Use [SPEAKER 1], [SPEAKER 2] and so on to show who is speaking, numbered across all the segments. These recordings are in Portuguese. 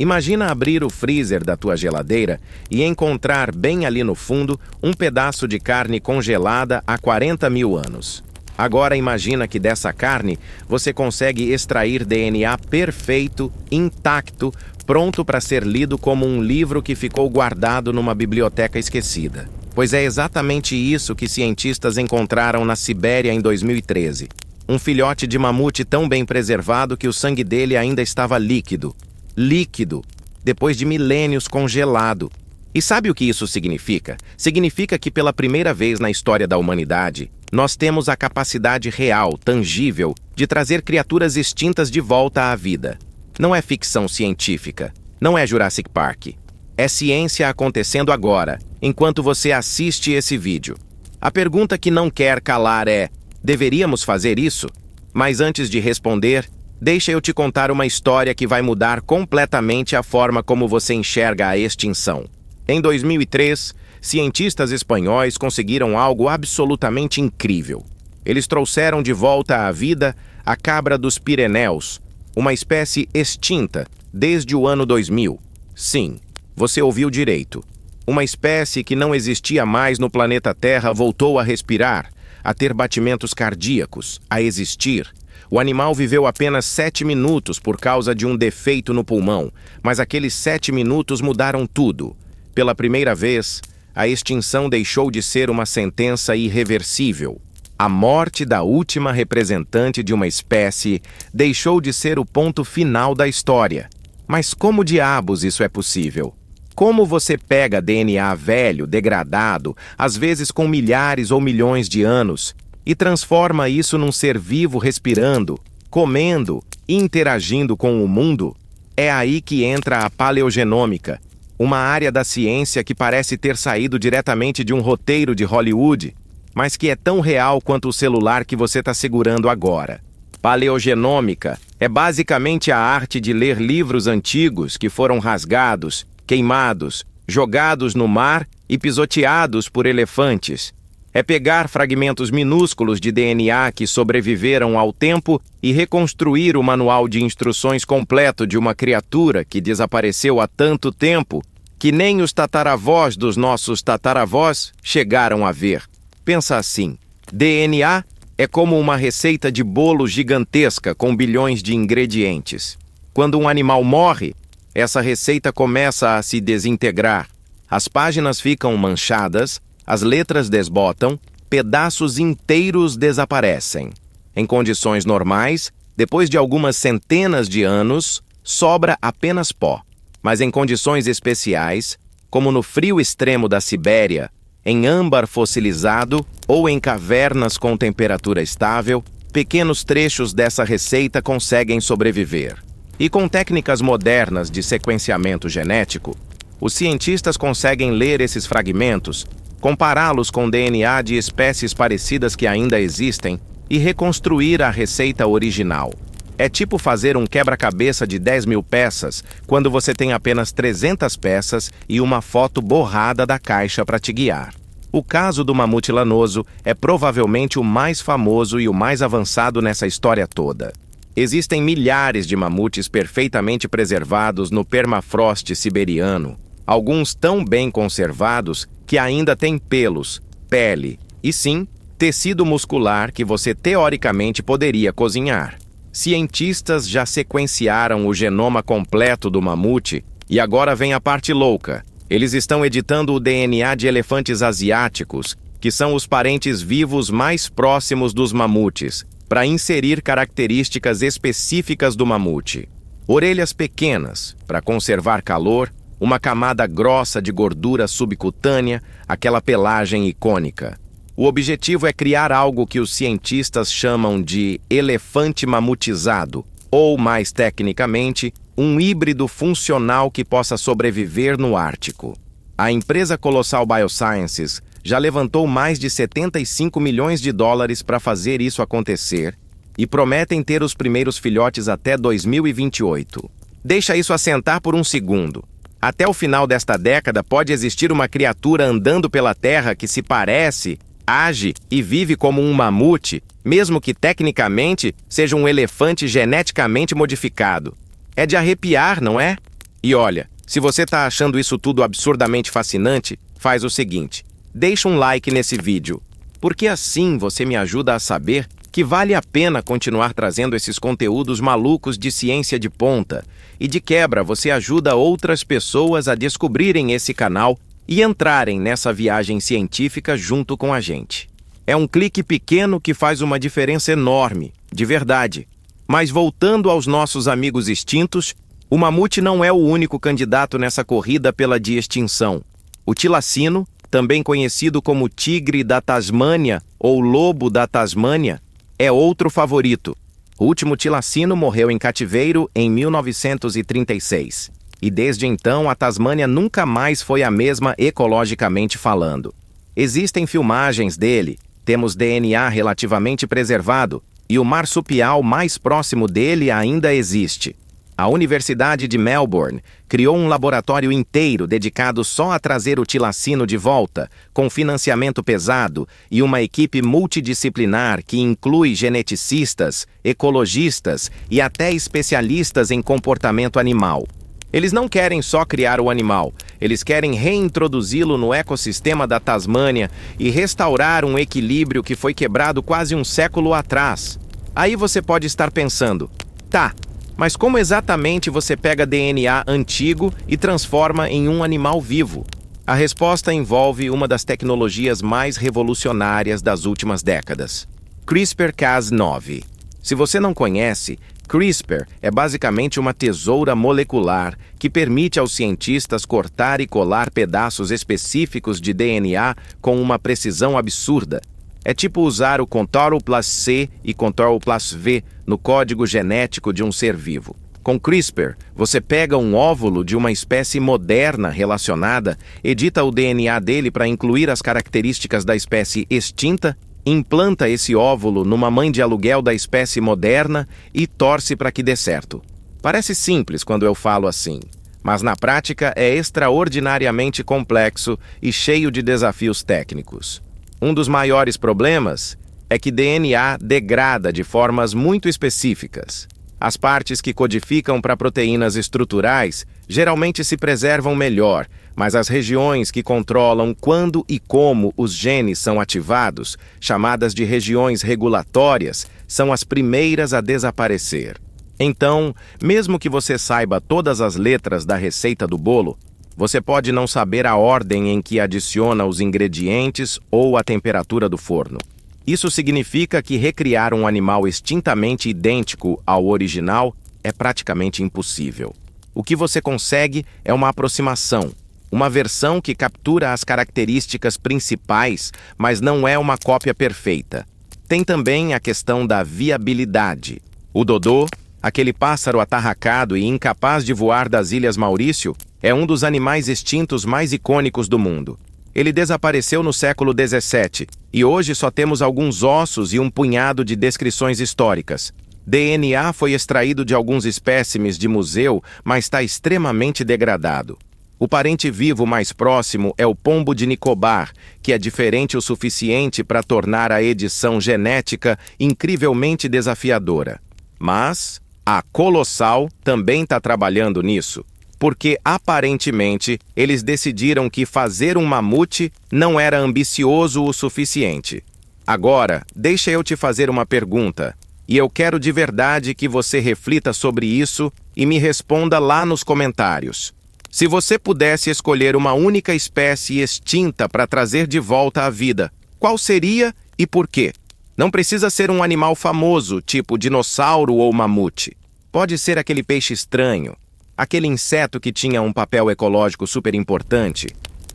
[SPEAKER 1] Imagina abrir o freezer da tua geladeira e encontrar bem ali no fundo um pedaço de carne congelada há 40 mil anos. Agora imagina que dessa carne você consegue extrair DNA perfeito, intacto, pronto para ser lido como um livro que ficou guardado numa biblioteca esquecida. Pois é exatamente isso que cientistas encontraram na Sibéria em 2013. Um filhote de mamute tão bem preservado que o sangue dele ainda estava líquido. Líquido, depois de milênios congelado. E sabe o que isso significa? Significa que pela primeira vez na história da humanidade, nós temos a capacidade real, tangível, de trazer criaturas extintas de volta à vida. Não é ficção científica, não é Jurassic Park. É ciência acontecendo agora, enquanto você assiste esse vídeo. A pergunta que não quer calar é: deveríamos fazer isso? Mas antes de responder, deixa eu te contar uma história que vai mudar completamente a forma como você enxerga a extinção. Em 2003, cientistas espanhóis conseguiram algo absolutamente incrível. Eles trouxeram de volta à vida a cabra dos Pirineus, uma espécie extinta desde o ano 2000. Sim, você ouviu direito. Uma espécie que não existia mais no planeta Terra voltou a respirar, a ter batimentos cardíacos, a existir. O animal viveu apenas 7 minutos por causa de um defeito no pulmão, mas aqueles 7 minutos mudaram tudo. Pela primeira vez, a extinção deixou de ser uma sentença irreversível. A morte da última representante de uma espécie deixou de ser o ponto final da história. Mas como diabos isso é possível? Como você pega DNA velho, degradado, às vezes com milhares ou milhões de anos, e transforma isso num ser vivo respirando, comendo e interagindo com o mundo? É aí que entra a paleogenômica, uma área da ciência que parece ter saído diretamente de um roteiro de Hollywood, mas que é tão real quanto o celular que você está segurando agora. Paleogenômica é basicamente a arte de ler livros antigos que foram rasgados, queimados, jogados no mar e pisoteados por elefantes. É pegar fragmentos minúsculos de DNA que sobreviveram ao tempo e reconstruir o manual de instruções completo de uma criatura que desapareceu há tanto tempo que nem os tataravós dos nossos tataravós chegaram a ver. Pensa assim: DNA é como uma receita de bolo gigantesca com bilhões de ingredientes. Quando um animal morre, essa receita começa a se desintegrar. As páginas ficam manchadas, as letras desbotam, pedaços inteiros desaparecem. Em condições normais, depois de algumas centenas de anos, sobra apenas pó. Mas em condições especiais, como no frio extremo da Sibéria, em âmbar fossilizado ou em cavernas com temperatura estável, pequenos trechos dessa receita conseguem sobreviver. E com técnicas modernas de sequenciamento genético, os cientistas conseguem ler esses fragmentos, compará-los com DNA de espécies parecidas que ainda existem e reconstruir a receita original. É tipo fazer um quebra-cabeça de 10 mil peças quando você tem apenas 300 peças e uma foto borrada da caixa para te guiar. O caso do mamute lanoso é provavelmente o mais famoso e o mais avançado nessa história toda. Existem milhares de mamutes perfeitamente preservados no permafrost siberiano, alguns tão bem conservados que ainda têm pelos, pele e, sim, tecido muscular que você teoricamente poderia cozinhar. Cientistas já sequenciaram o genoma completo do mamute e agora vem a parte louca. Eles estão editando o DNA de elefantes asiáticos, que são os parentes vivos mais próximos dos mamutes, para inserir características específicas do mamute. Orelhas pequenas, para conservar calor, uma camada grossa de gordura subcutânea, aquela pelagem icônica. O objetivo é criar algo que os cientistas chamam de elefante mamutizado, ou, mais tecnicamente, um híbrido funcional que possa sobreviver no Ártico. A empresa Colossal Biosciences já levantou mais de 75 milhões de dólares para fazer isso acontecer e prometem ter os primeiros filhotes até 2028. Deixa isso assentar por um segundo. Até o final desta década pode existir uma criatura andando pela Terra que se parece, age e vive como um mamute, mesmo que tecnicamente seja um elefante geneticamente modificado. É de arrepiar, não é? E olha, se você tá achando isso tudo absurdamente fascinante, faz o seguinte: deixa um like nesse vídeo, porque assim você me ajuda a saber que vale a pena continuar trazendo esses conteúdos malucos de ciência de ponta, e de quebra você ajuda outras pessoas a descobrirem esse canal e entrarem nessa viagem científica junto com a gente. É um clique pequeno que faz uma diferença enorme, de verdade. Mas voltando aos nossos amigos extintos, o mamute não é o único candidato nessa corrida pela de extinção. O tilacino, também conhecido como tigre da Tasmânia ou lobo da Tasmânia, é outro favorito. O último tilacino morreu em cativeiro em 1936. E desde então a Tasmânia nunca mais foi a mesma ecologicamente falando. Existem filmagens dele, temos DNA relativamente preservado, e o marsupial mais próximo dele ainda existe. A Universidade de Melbourne criou um laboratório inteiro dedicado só a trazer o tilacino de volta, com financiamento pesado e uma equipe multidisciplinar que inclui geneticistas, ecologistas e até especialistas em comportamento animal. Eles não querem só criar o animal, eles querem reintroduzi-lo no ecossistema da Tasmânia e restaurar um equilíbrio que foi quebrado quase um século atrás. Aí você pode estar pensando, tá, mas como exatamente você pega DNA antigo e transforma em um animal vivo? A resposta envolve uma das tecnologias mais revolucionárias das últimas décadas: CRISPR-Cas9. Se você não conhece, CRISPR é basicamente uma tesoura molecular que permite aos cientistas cortar e colar pedaços específicos de DNA com uma precisão absurda. É tipo usar o Ctrl+C e Ctrl+V no código genético de um ser vivo. Com CRISPR, você pega um óvulo de uma espécie moderna relacionada, edita o DNA dele para incluir as características da espécie extinta, implanta esse óvulo numa mãe de aluguel da espécie moderna e torce para que dê certo. Parece simples quando eu falo assim, mas na prática é extraordinariamente complexo e cheio de desafios técnicos. Um dos maiores problemas é que DNA degrada de formas muito específicas. As partes que codificam para proteínas estruturais geralmente se preservam melhor, mas as regiões que controlam quando e como os genes são ativados, chamadas de regiões regulatórias, são as primeiras a desaparecer. Então, mesmo que você saiba todas as letras da receita do bolo, você pode não saber a ordem em que adiciona os ingredientes ou a temperatura do forno. Isso significa que recriar um animal extintamente idêntico ao original é praticamente impossível. O que você consegue é uma aproximação, uma versão que captura as características principais, mas não é uma cópia perfeita. Tem também a questão da viabilidade. O dodô, aquele pássaro atarracado e incapaz de voar das Ilhas Maurício, é um dos animais extintos mais icônicos do mundo. Ele desapareceu no século XVII e hoje só temos alguns ossos e um punhado de descrições históricas. DNA foi extraído de alguns espécimes de museu, mas está extremamente degradado. O parente vivo mais próximo é o pombo de Nicobar, que é diferente o suficiente para tornar a edição genética incrivelmente desafiadora. Mas a Colossal também está trabalhando nisso, porque aparentemente eles decidiram que fazer um mamute não era ambicioso o suficiente. Agora, deixa eu te fazer uma pergunta, e eu quero de verdade que você reflita sobre isso e me responda lá nos comentários. Se você pudesse escolher uma única espécie extinta para trazer de volta à vida, qual seria e por quê? Não precisa ser um animal famoso, tipo dinossauro ou mamute. Pode ser aquele peixe estranho, aquele inseto que tinha um papel ecológico super importante,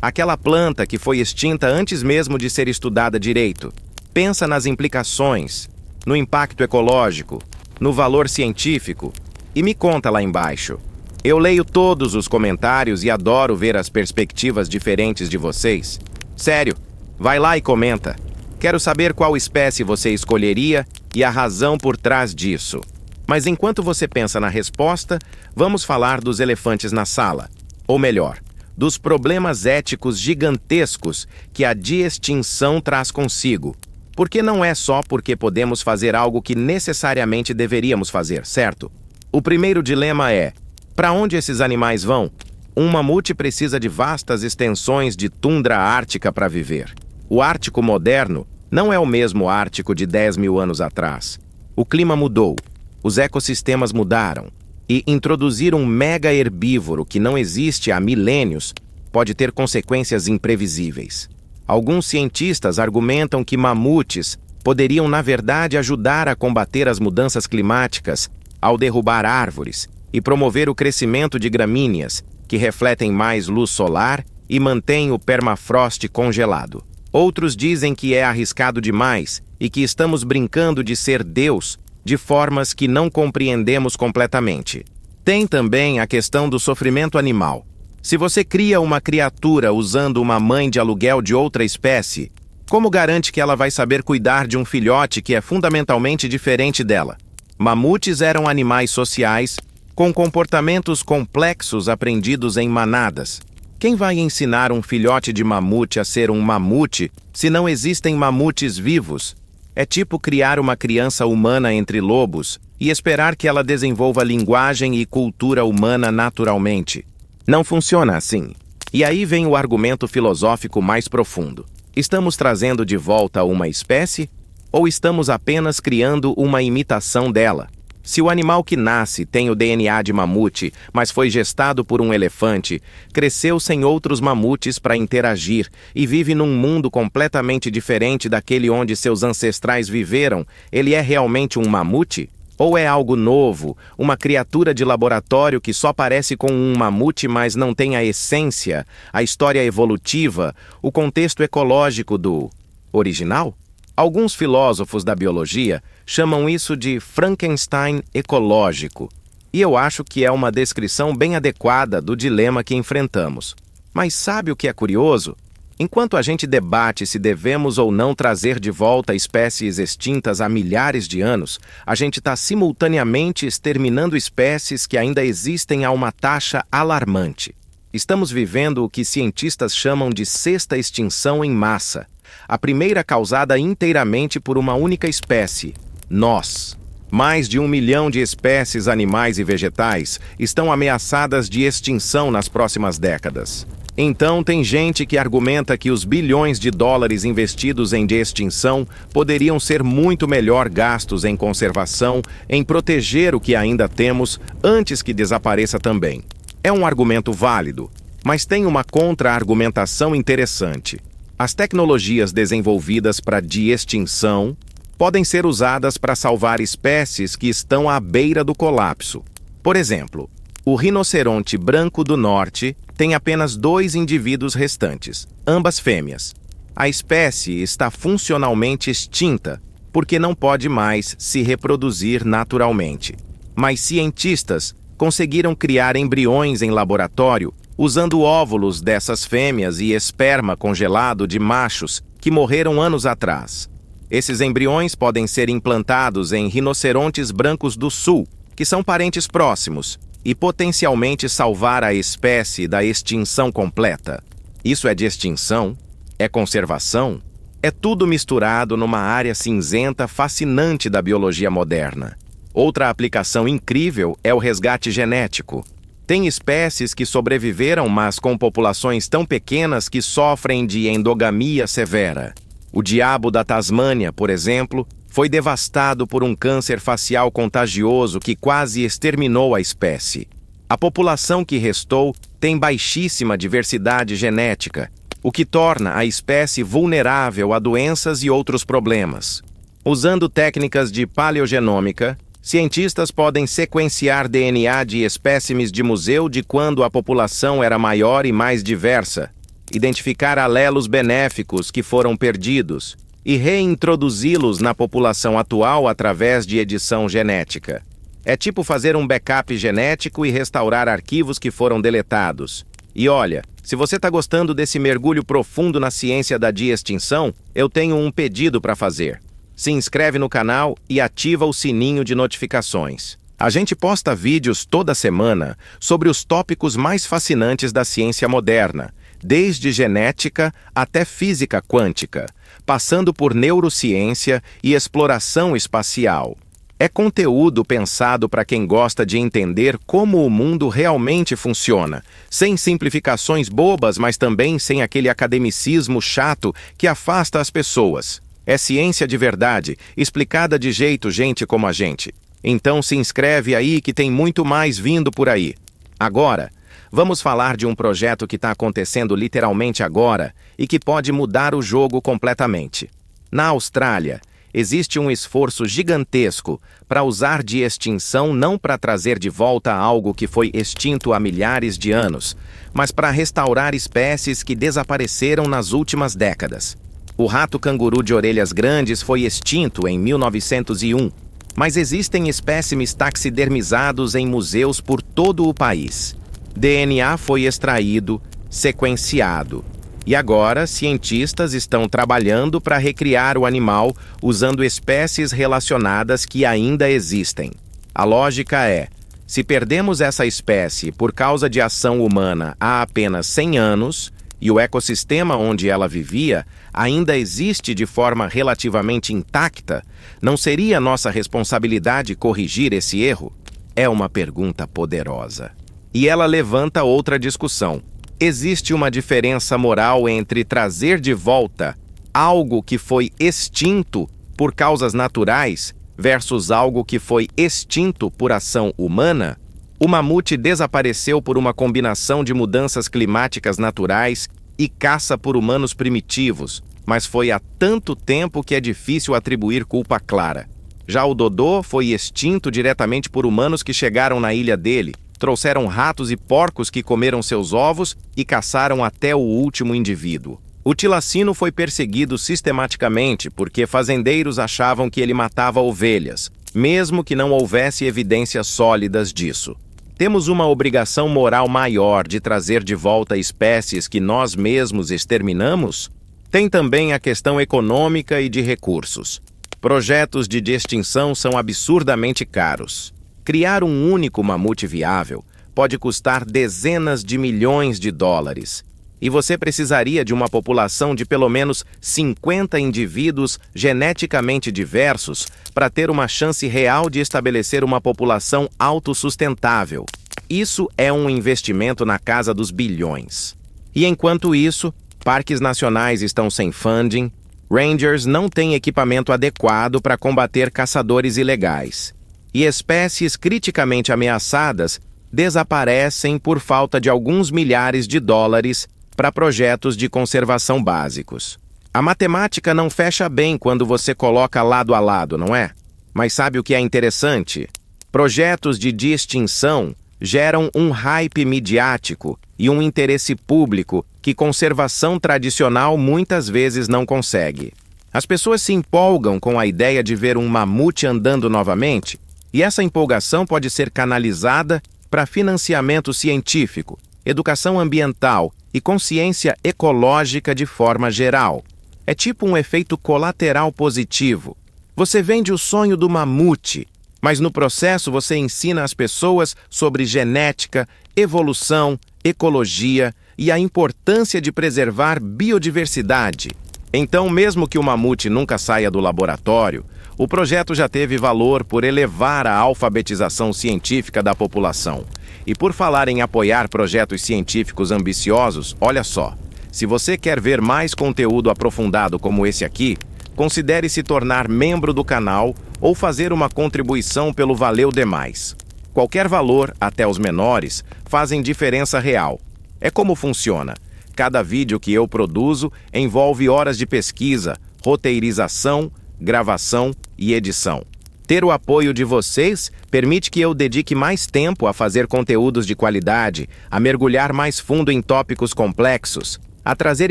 [SPEAKER 1] aquela planta que foi extinta antes mesmo de ser estudada direito. Pensa nas implicações, no impacto ecológico, no valor científico e me conta lá embaixo. Eu leio todos os comentários e adoro ver as perspectivas diferentes de vocês. Sério, vai lá e comenta. Quero saber qual espécie você escolheria e a razão por trás disso. Mas enquanto você pensa na resposta, vamos falar dos elefantes na sala. Ou melhor, dos problemas éticos gigantescos que a de-extinção traz consigo. Porque não é só porque podemos fazer algo que necessariamente deveríamos fazer, certo? O primeiro dilema é: Para onde esses animais vão? Um mamute precisa de vastas extensões de tundra ártica para viver. O Ártico moderno não é o mesmo Ártico de 10 mil anos atrás. O clima mudou, os ecossistemas mudaram, e introduzir um mega herbívoro que não existe há milênios pode ter consequências imprevisíveis. Alguns cientistas argumentam que mamutes poderiam, na verdade, ajudar a combater as mudanças climáticas ao derrubar árvores e promover o crescimento de gramíneas, que refletem mais luz solar e mantêm o permafrost congelado. Outros dizem que é arriscado demais e que estamos brincando de ser Deus de formas que não compreendemos completamente. Tem também a questão do sofrimento animal. Se você cria uma criatura usando uma mãe de aluguel de outra espécie, como garante que ela vai saber cuidar de um filhote que é fundamentalmente diferente dela? Mamutes eram animais sociais, com comportamentos complexos aprendidos em manadas. Quem vai ensinar um filhote de mamute a ser um mamute se não existem mamutes vivos? É tipo criar uma criança humana entre lobos e esperar que ela desenvolva linguagem e cultura humana naturalmente. Não funciona assim. E aí vem o argumento filosófico mais profundo. Estamos trazendo de volta uma espécie ou estamos apenas criando uma imitação dela? Se o animal que nasce tem o DNA de mamute, mas foi gestado por um elefante, cresceu sem outros mamutes para interagir e vive num mundo completamente diferente daquele onde seus ancestrais viveram, ele é realmente um mamute? Ou é algo novo, uma criatura de laboratório que só parece com um mamute, mas não tem a essência, a história evolutiva, o contexto ecológico do original? Alguns filósofos da biologia chamam isso de Frankenstein ecológico, e eu acho que é uma descrição bem adequada do dilema que enfrentamos. Mas sabe o que é curioso? Enquanto a gente debate se devemos ou não trazer de volta espécies extintas há milhares de anos, a gente está simultaneamente exterminando espécies que ainda existem a uma taxa alarmante. Estamos vivendo o que cientistas chamam de sexta extinção em massa, a primeira causada inteiramente por uma única espécie, nós. Mais de 1 milhão de espécies animais e vegetais estão ameaçadas de extinção nas próximas décadas. Então, tem gente que argumenta que os bilhões de dólares investidos em extinção poderiam ser muito melhor gastos em conservação, em proteger o que ainda temos antes que desapareça também. É um argumento válido, mas tem uma contra-argumentação interessante. As tecnologias desenvolvidas para de-extinção podem ser usadas para salvar espécies que estão à beira do colapso. Por exemplo, o rinoceronte branco do norte tem apenas 2 indivíduos restantes, ambas fêmeas. A espécie está funcionalmente extinta, porque não pode mais se reproduzir naturalmente. Mas cientistas conseguiram criar embriões em laboratório usando óvulos dessas fêmeas e esperma congelado de machos que morreram anos atrás. Esses embriões podem ser implantados em rinocerontes brancos do sul, que são parentes próximos, e potencialmente salvar a espécie da extinção completa. Isso é de extinção? É conservação? É tudo misturado numa área cinzenta fascinante da biologia moderna. Outra aplicação incrível é o resgate genético. Tem espécies que sobreviveram, mas com populações tão pequenas que sofrem de endogamia severa. O diabo da Tasmânia, por exemplo, foi devastado por um câncer facial contagioso que quase exterminou a espécie. A população que restou tem baixíssima diversidade genética, o que torna a espécie vulnerável a doenças e outros problemas. Usando técnicas de paleogenômica, cientistas podem sequenciar DNA de espécimes de museu de quando a população era maior e mais diversa, identificar alelos benéficos que foram perdidos e reintroduzi-los na população atual através de edição genética. É tipo fazer um backup genético e restaurar arquivos que foram deletados. E olha, se você está gostando desse mergulho profundo na ciência da de-extinção, eu tenho um pedido para fazer. Se inscreve no canal e ativa o sininho de notificações. A gente posta vídeos toda semana sobre os tópicos mais fascinantes da ciência moderna, desde genética até física quântica, passando por neurociência e exploração espacial. É conteúdo pensado para quem gosta de entender como o mundo realmente funciona, sem simplificações bobas, mas também sem aquele academicismo chato que afasta as pessoas. É ciência de verdade, explicada de jeito gente como a gente. Então se inscreve aí que tem muito mais vindo por aí. Agora, vamos falar de um projeto que está acontecendo literalmente agora e que pode mudar o jogo completamente. Na Austrália, existe um esforço gigantesco para usar de extinção não para trazer de volta algo que foi extinto há milhares de anos, mas para restaurar espécies que desapareceram nas últimas décadas. O rato-canguru de orelhas grandes foi extinto em 1901, mas existem espécimes taxidermizados em museus por todo o país. DNA foi extraído, sequenciado. E agora, cientistas estão trabalhando para recriar o animal usando espécies relacionadas que ainda existem. A lógica é, se perdemos essa espécie por causa de ação humana há apenas 100 anos, e o ecossistema onde ela vivia ainda existe de forma relativamente intacta, não seria nossa responsabilidade corrigir esse erro? É uma pergunta poderosa. E ela levanta outra discussão. Existe uma diferença moral entre trazer de volta algo que foi extinto por causas naturais versus algo que foi extinto por ação humana? O mamute desapareceu por uma combinação de mudanças climáticas naturais e caça por humanos primitivos, mas foi há tanto tempo que é difícil atribuir culpa clara. Já o dodô foi extinto diretamente por humanos que chegaram na ilha dele, trouxeram ratos e porcos que comeram seus ovos e caçaram até o último indivíduo. O tilacino foi perseguido sistematicamente porque fazendeiros achavam que ele matava ovelhas, mesmo que não houvesse evidências sólidas disso. Temos uma obrigação moral maior de trazer de volta espécies que nós mesmos exterminamos? Tem também a questão econômica e de recursos. Projetos de extinção são absurdamente caros. Criar um único mamute viável pode custar dezenas de milhões de dólares. E você precisaria de uma população de pelo menos 50 indivíduos geneticamente diversos para ter uma chance real de estabelecer uma população autossustentável. Isso é um investimento na casa dos bilhões. E enquanto isso, parques nacionais estão sem funding, rangers não têm equipamento adequado para combater caçadores ilegais. E espécies criticamente ameaçadas desaparecem por falta de alguns milhares de dólares para projetos de conservação básicos. A matemática não fecha bem quando você coloca lado a lado, não é? Mas sabe o que é interessante? Projetos de extinção geram um hype midiático e um interesse público que conservação tradicional muitas vezes não consegue. As pessoas se empolgam com a ideia de ver um mamute andando novamente, e essa empolgação pode ser canalizada para financiamento científico, educação ambiental e consciência ecológica de forma geral. É tipo um efeito colateral positivo. Você vende o sonho do mamute, mas no processo você ensina as pessoas sobre genética, evolução, ecologia e a importância de preservar biodiversidade. Então, mesmo que o mamute nunca saia do laboratório, o projeto já teve valor por elevar a alfabetização científica da população. E por falar em apoiar projetos científicos ambiciosos, olha só, se você quer ver mais conteúdo aprofundado como esse aqui, considere se tornar membro do canal ou fazer uma contribuição pelo Valeu Demais. Qualquer valor, até os menores, fazem diferença real. É como funciona. Cada vídeo que eu produzo envolve horas de pesquisa, roteirização, gravação e edição. Ter o apoio de vocês permite que eu dedique mais tempo a fazer conteúdos de qualidade, a mergulhar mais fundo em tópicos complexos, a trazer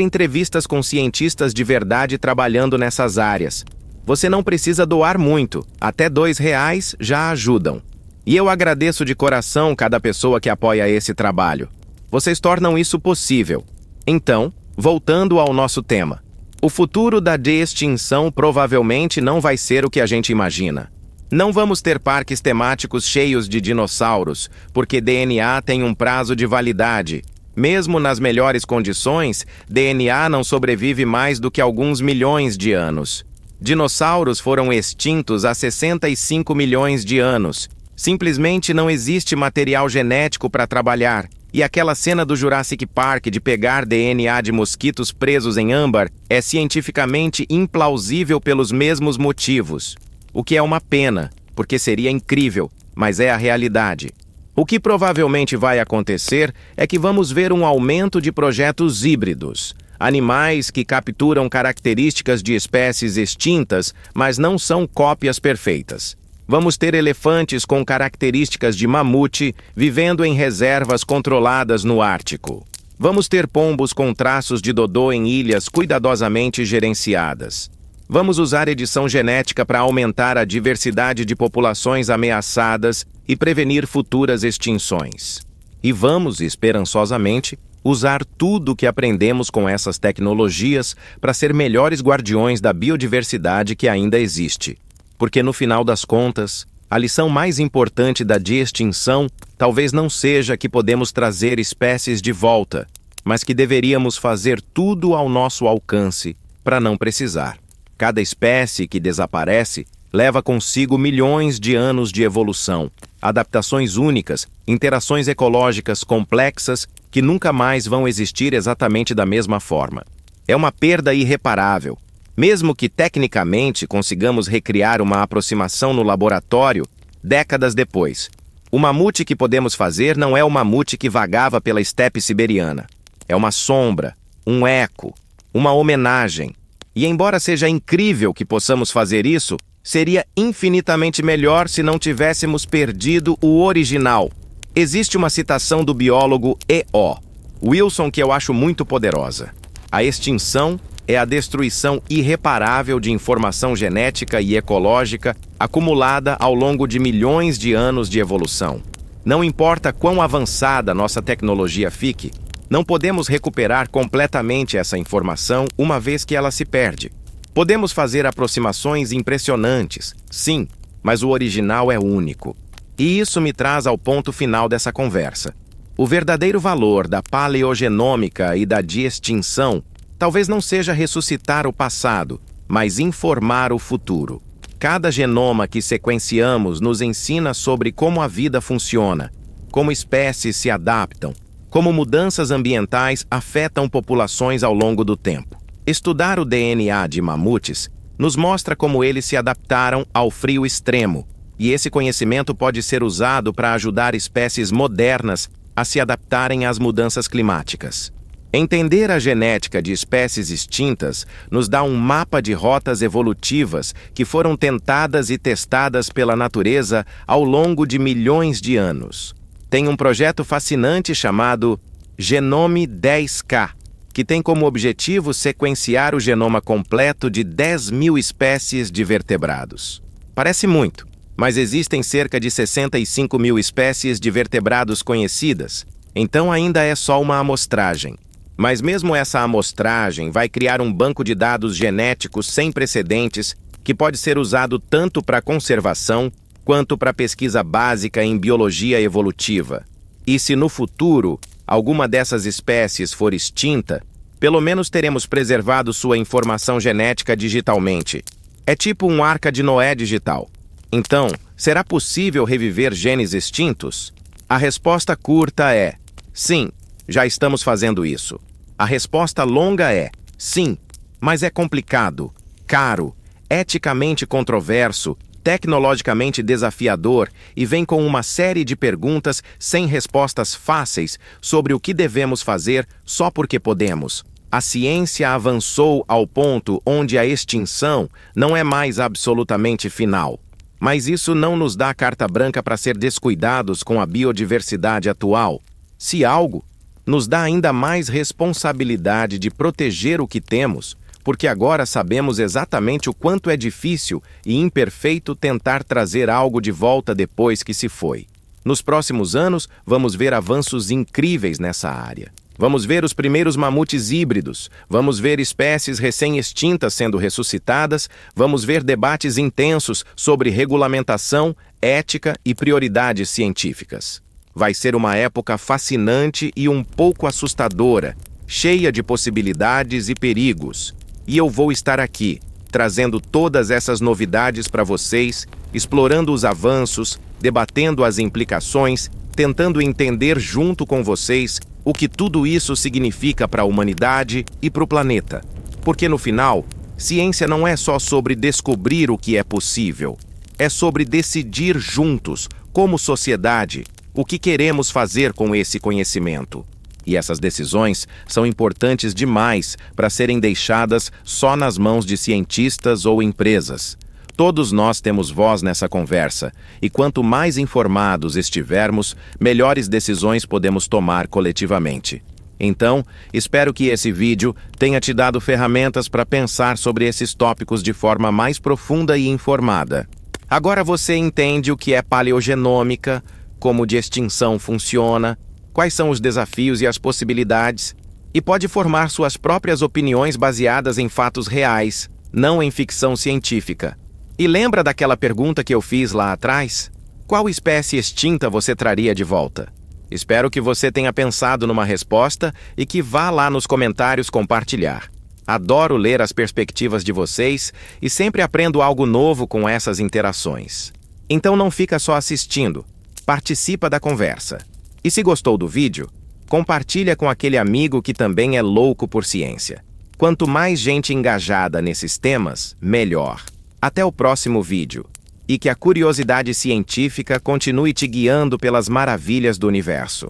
[SPEAKER 1] entrevistas com cientistas de verdade trabalhando nessas áreas. Você não precisa doar muito, até R$2 já ajudam. E eu agradeço de coração cada pessoa que apoia esse trabalho. Vocês tornam isso possível. Então, voltando ao nosso tema. O futuro da extinção provavelmente não vai ser o que a gente imagina. Não vamos ter parques temáticos cheios de dinossauros, porque DNA tem um prazo de validade. Mesmo nas melhores condições, DNA não sobrevive mais do que alguns milhões de anos. Dinossauros foram extintos há 65 milhões de anos. Simplesmente não existe material genético para trabalhar. E aquela cena do Jurassic Park de pegar DNA de mosquitos presos em âmbar é cientificamente implausível pelos mesmos motivos. O que é uma pena, porque seria incrível, mas é a realidade. O que provavelmente vai acontecer é que vamos ver um aumento de projetos híbridos. Animais que capturam características de espécies extintas, mas não são cópias perfeitas. Vamos ter elefantes com características de mamute vivendo em reservas controladas no Ártico. Vamos ter pombos com traços de dodô em ilhas cuidadosamente gerenciadas. Vamos usar edição genética para aumentar a diversidade de populações ameaçadas e prevenir futuras extinções. E vamos, esperançosamente, usar tudo o que aprendemos com essas tecnologias para ser melhores guardiões da biodiversidade que ainda existe. Porque, no final das contas, a lição mais importante da de-extinção talvez não seja que podemos trazer espécies de volta, mas que deveríamos fazer tudo ao nosso alcance para não precisar. Cada espécie que desaparece leva consigo milhões de anos de evolução, adaptações únicas, interações ecológicas complexas que nunca mais vão existir exatamente da mesma forma. É uma perda irreparável. Mesmo que tecnicamente consigamos recriar uma aproximação no laboratório, décadas depois, o mamute que podemos fazer não é o mamute que vagava pela estepe siberiana. É uma sombra, um eco, uma homenagem. E embora seja incrível que possamos fazer isso, seria infinitamente melhor se não tivéssemos perdido o original. Existe uma citação do biólogo E.O. Wilson que eu acho muito poderosa. A extinção é a destruição irreparável de informação genética e ecológica acumulada ao longo de milhões de anos de evolução. Não importa quão avançada nossa tecnologia fique, não podemos recuperar completamente essa informação uma vez que ela se perde. Podemos fazer aproximações impressionantes, sim, mas o original é único. E isso me traz ao ponto final dessa conversa. O verdadeiro valor da paleogenômica e da de-extinção talvez não seja ressuscitar o passado, mas informar o futuro. Cada genoma que sequenciamos nos ensina sobre como a vida funciona, como espécies se adaptam, como mudanças ambientais afetam populações ao longo do tempo. Estudar o DNA de mamutes nos mostra como eles se adaptaram ao frio extremo, e esse conhecimento pode ser usado para ajudar espécies modernas a se adaptarem às mudanças climáticas. Entender a genética de espécies extintas nos dá um mapa de rotas evolutivas que foram tentadas e testadas pela natureza ao longo de milhões de anos. Tem um projeto fascinante chamado Genome 10K, que tem como objetivo sequenciar o genoma completo de 10.000 espécies de vertebrados. Parece muito, mas existem cerca de 65.000 espécies de vertebrados conhecidas, então ainda é só uma amostragem. Mas mesmo essa amostragem vai criar um banco de dados genéticos sem precedentes que pode ser usado tanto para conservação quanto para pesquisa básica em biologia evolutiva. E se no futuro alguma dessas espécies for extinta, pelo menos teremos preservado sua informação genética digitalmente. É tipo um Arca de Noé digital. Então, será possível reviver genes extintos? A resposta curta é: sim, já estamos fazendo isso. A resposta longa é: sim, mas é complicado, caro, eticamente controverso, tecnologicamente desafiador e vem com uma série de perguntas sem respostas fáceis sobre o que devemos fazer só porque podemos. A ciência avançou ao ponto onde a extinção não é mais absolutamente final. Mas isso não nos dá carta branca para ser descuidados com a biodiversidade atual. Se algo, nos dá ainda mais responsabilidade de proteger o que temos, porque agora sabemos exatamente o quanto é difícil e imperfeito tentar trazer algo de volta depois que se foi. Nos próximos anos, vamos ver avanços incríveis nessa área. Vamos ver os primeiros mamutes híbridos, vamos ver espécies recém-extintas sendo ressuscitadas, vamos ver debates intensos sobre regulamentação, ética e prioridades científicas. Vai ser uma época fascinante e um pouco assustadora, cheia de possibilidades e perigos. E eu vou estar aqui, trazendo todas essas novidades para vocês, explorando os avanços, debatendo as implicações, tentando entender junto com vocês o que tudo isso significa para a humanidade e para o planeta. Porque no final, ciência não é só sobre descobrir o que é possível, é sobre decidir juntos, como sociedade, o que queremos fazer com esse conhecimento. E essas decisões são importantes demais para serem deixadas só nas mãos de cientistas ou empresas. Todos nós temos voz nessa conversa, e quanto mais informados estivermos, melhores decisões podemos tomar coletivamente. Então, espero que esse vídeo tenha te dado ferramentas para pensar sobre esses tópicos de forma mais profunda e informada. Agora você entende o que é paleogenômica, como de extinção funciona, quais são os desafios e as possibilidades, e pode formar suas próprias opiniões baseadas em fatos reais, não em ficção científica. E lembra daquela pergunta que eu fiz lá atrás? Qual espécie extinta você traria de volta? Espero que você tenha pensado numa resposta e que vá lá nos comentários compartilhar. Adoro ler as perspectivas de vocês e sempre aprendo algo novo com essas interações. Então não fica só assistindo, participa da conversa. E se gostou do vídeo, compartilha com aquele amigo que também é louco por ciência. Quanto mais gente engajada nesses temas, melhor. Até o próximo vídeo. E que a curiosidade científica continue te guiando pelas maravilhas do universo.